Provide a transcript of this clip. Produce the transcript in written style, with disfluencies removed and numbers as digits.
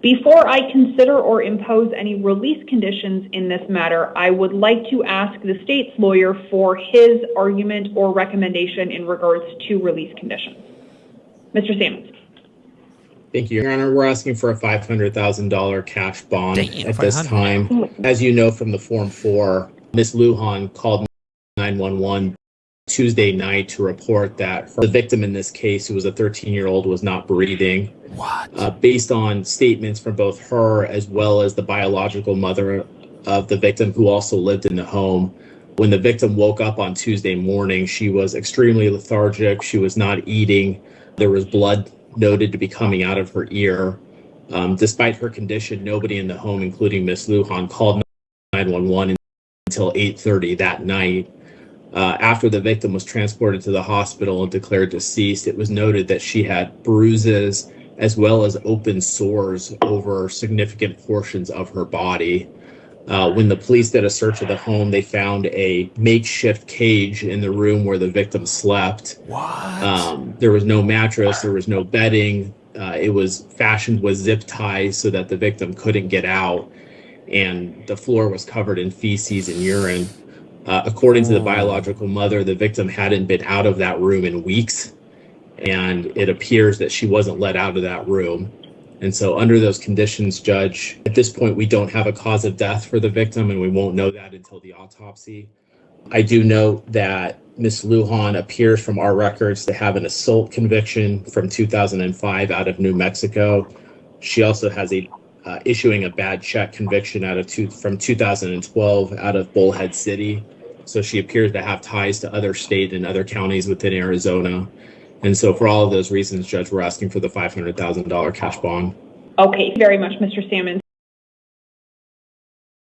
Before I consider or impose any release conditions in this matter, I would like to ask the state's lawyer for his argument or recommendation in regards to release conditions. Mr. Sammons. Thank you, Your Honor. We're asking for a $500,000 cash bond at this time. As you know from the Form 4, Ms. Lujan called 911 Tuesday night to report that the victim in this case, who was a 13-year-old, was not breathing. What? Based on statements from both her as well as the biological mother of the victim, who also lived in the home, when the victim woke up on Tuesday morning, she was extremely lethargic. She was not eating. There was blood noted to be coming out of her ear. Despite her condition, nobody in the home, including Ms. Lujan, called 911 until 8:30 that night. After the victim was transported to the hospital and declared deceased, it was noted that she had bruises as well as open sores over significant portions of her body. When the police did a search of the home, they found a makeshift cage in the room where the victim slept. What? There was no mattress, there was no bedding. It was fashioned with zip ties so that the victim couldn't get out, and the floor was covered in feces and urine. According to the biological mother, the victim hadn't been out of that room in weeks, and it appears that she wasn't let out of that room. And so under those conditions, Judge, at this point, we don't have a cause of death for the victim, and we won't know that until the autopsy. I do note that Ms. Lujan appears from our records to have an assault conviction from 2005 out of New Mexico. She also has a issuing a bad check conviction from 2012 out of Bullhead City. So she appears to have ties to other state and other counties within Arizona. And so for all of those reasons, Judge, we're asking for the $500,000 cash bond. Okay, very much, Mr. Sammons.